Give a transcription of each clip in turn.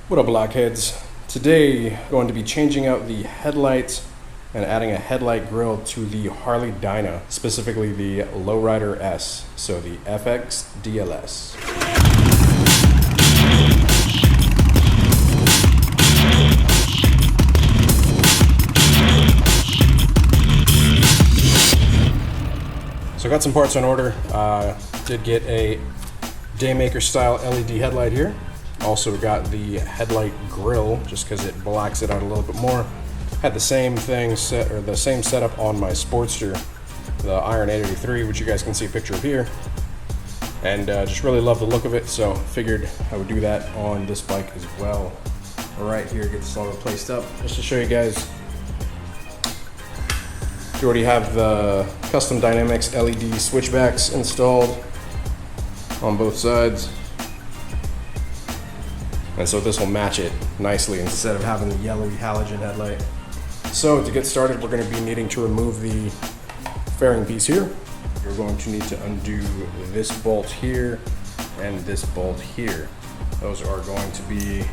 What up, Blockheads? Today, going to be changing out the headlights and adding a headlight grille to the Harley Dyna, specifically the Lowrider S, so the FXDLS. So I got some parts on order. Did get a Daymaker style LED headlight here. Also got the headlight grille just because it blacks it out a little bit more. Had the same thing set, or the same setup on my Sportster, the Iron 883, which you guys can see a picture of here. And just really love the look of it, so figured I would do that on this bike as well. All right, here, get this all replaced up. Just to show you guys, you already have the custom Dynamics LED switchbacks installed on both sides. And so this will match it nicely instead of having the yellowy halogen headlight. So to get started, we're going to be needing to remove the fairing piece here. You're going to need to undo this bolt here and this bolt here. Those are going to be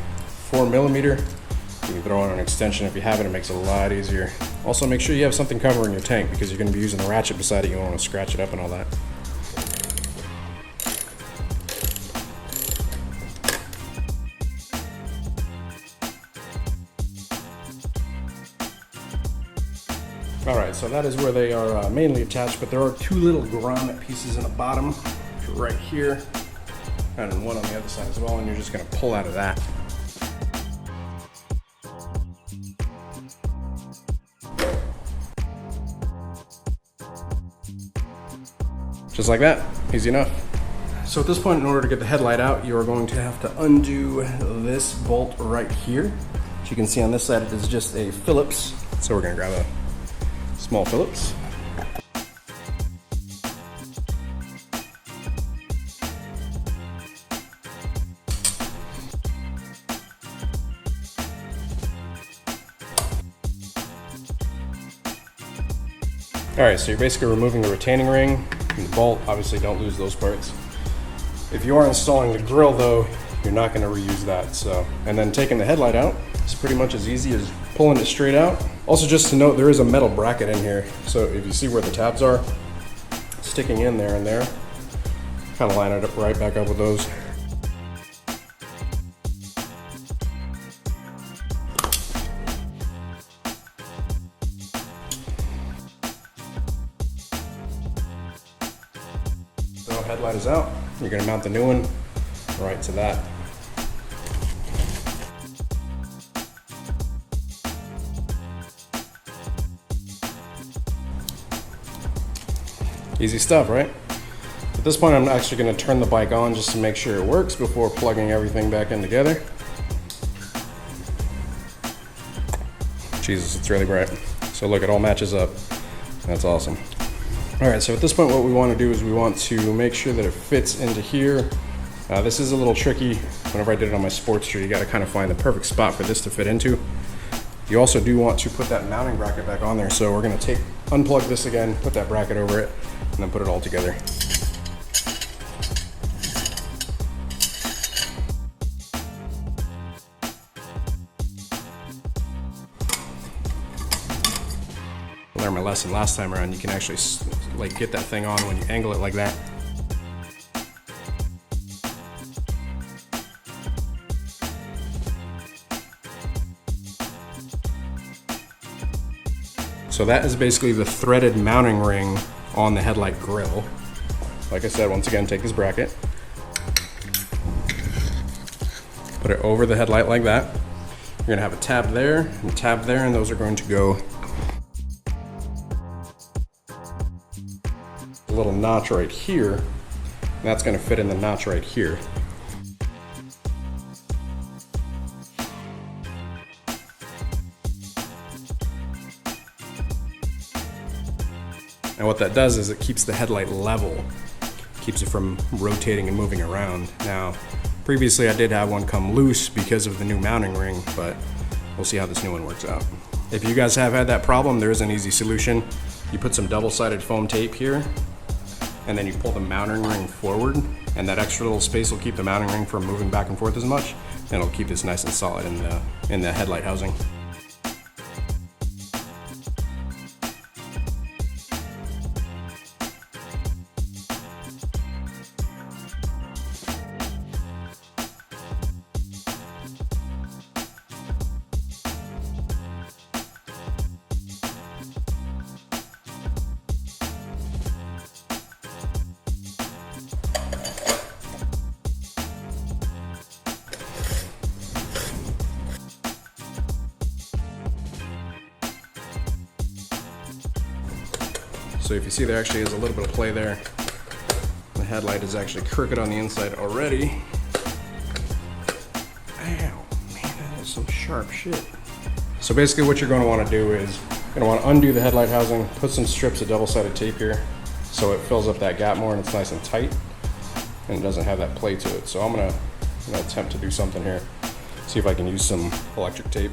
4mm. You can throw on an extension if you have it. It makes it a lot easier. Also, make sure you have something covering your tank because you're going to be using the ratchet beside it. You don't want to scratch it up and all that. Alright, so that is where they are mainly attached, but there are two little grommet pieces in the bottom, right here, and one on the other side as well, and you're just going to pull out of that. Just like that, easy enough. So at this point, in order to get the headlight out, you are going to have to undo this bolt right here. As you can see on this side, it is just a Phillips, so we're going to grab a small Phillips. Alright, so you're basically removing the retaining ring and the bolt. Obviously don't lose those parts. If you are installing the grille though, you're not going to reuse that. So, and then taking the headlight out, it's pretty much as easy as pulling it straight out. Also, just to note, there is a metal bracket in here. So if you see where the tabs are sticking in there and there, kind of line it up right back up with those. So headlight is out. You're going to mount the new one right to that. Easy stuff, right? At this point, I'm actually going to turn the bike on just to make sure it works before plugging everything back in together. Jesus, it's really bright. So look, it all matches up. That's awesome. All right, so at this point, what we want to do is we want to make sure that it fits into here. This is a little tricky. Whenever I did it on my Sportster, you got to kind of find the perfect spot for this to fit into. You also do want to put that mounting bracket back on there, so we're going to unplug this again, put that bracket over it, and then put it all together. I learned my lesson last time around. You can actually like get that thing on when you angle it like that. So that is basically the threaded mounting ring on the headlight grille. Like I said, once again, take this bracket, put it over the headlight like that. You're gonna have a tab there and a tab there, and those are going to go a little notch right here, and that's gonna fit in the notch right here. And what that does is it keeps the headlight level, keeps it from rotating and moving around. Now, previously I did have one come loose because of the new mounting ring, but we'll see how this new one works out. If you guys have had that problem, there is an easy solution. You put some double-sided foam tape here, and then you pull the mounting ring forward, and that extra little space will keep the mounting ring from moving back and forth as much. and it'll keep this nice and solid in the headlight housing. So if you see, there actually is a little bit of play there. The headlight is actually crooked on the inside already. Ow, man, that is some sharp shit. So basically what you're going to want to do is you're going to want to undo the headlight housing, put some strips of double-sided tape here so it fills up that gap more and it's nice and tight and it doesn't have that play to it. So I'm gonna attempt to do something here. See if I can use some electric tape.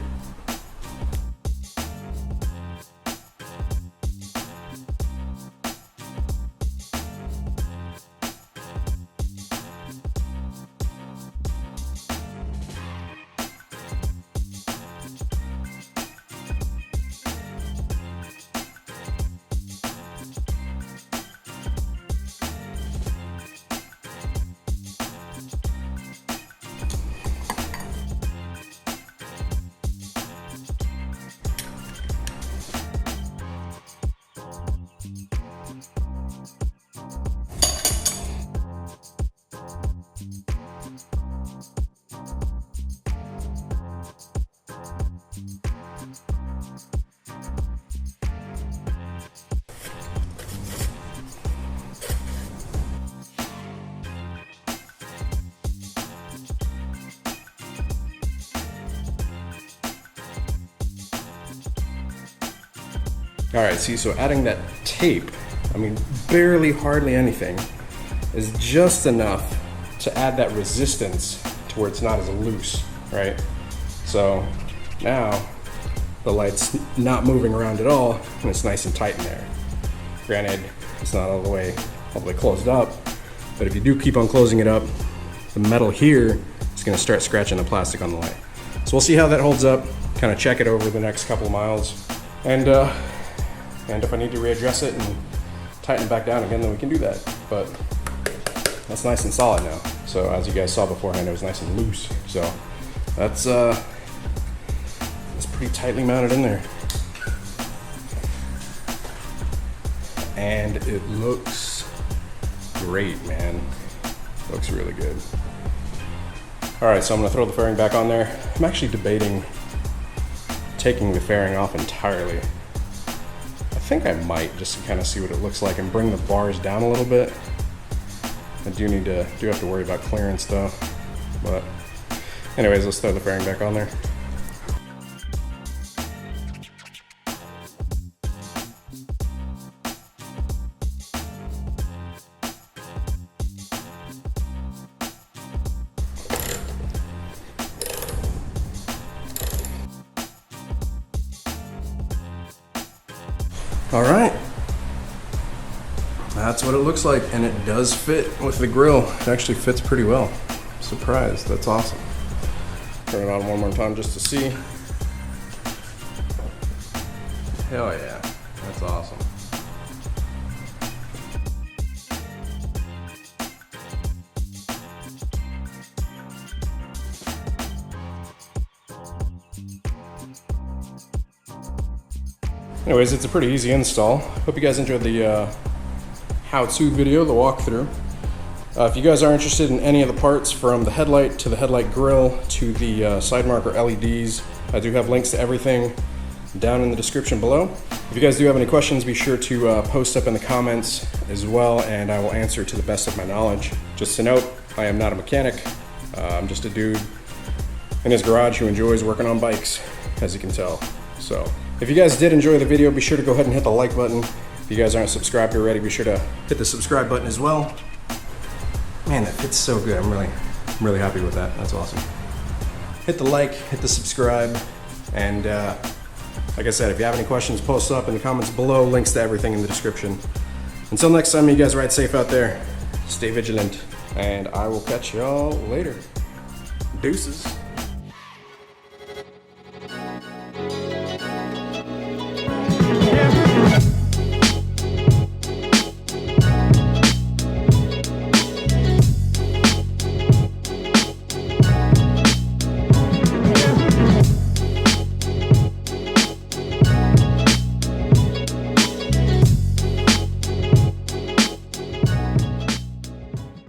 All right, see, so adding that tape, I mean, barely, hardly anything, is just enough to add that resistance to where it's not as loose, right? So now the light's not moving around at all, and it's nice and tight in there. Granted, it's not all the way closed up, but if you do keep on closing it up, the metal here is gonna start scratching the plastic on the light. So we'll see how that holds up, kind of check it over the next couple of miles, and if I need to readdress it and tighten it back down again, then we can do that. But that's nice and solid now. So as you guys saw beforehand, it was nice and loose. So that's pretty tightly mounted in there. And it looks great, man. Looks really good. All right, so I'm gonna throw the fairing back on there. I'm actually debating taking the fairing off entirely. I think I might, just to kind of see what it looks like and bring the bars down a little bit. I do have to worry about clearance though. But anyways, let's throw the fairing back on there. All right, that's what it looks like, and it does fit with the grill. It actually fits pretty well. Surprised, that's awesome. Turn it on one more time just to see. Hell yeah, that's awesome. Anyways, it's a pretty easy install. Hope you guys enjoyed the how-to video, the walkthrough. If you guys are interested in any of the parts, from the headlight to the headlight grill to the side marker LEDs, I do have links to everything down in the description below. If you guys do have any questions, be sure to post up in the comments as well, and I will answer to the best of my knowledge. Just to note, I am not a mechanic. I'm just a dude in his garage who enjoys working on bikes, as you can tell. So if you guys did enjoy the video, be sure to go ahead and hit the like button. If you guys aren't subscribed already, be sure to hit the subscribe button as well. Man, that fits so good. I'm really happy with that. That's awesome. Hit the like, hit the subscribe, and like I said, if you have any questions, post up in the comments below. Links to everything in the description. Until next time, you guys ride safe out there. Stay vigilant, and I will catch y'all later. Deuces.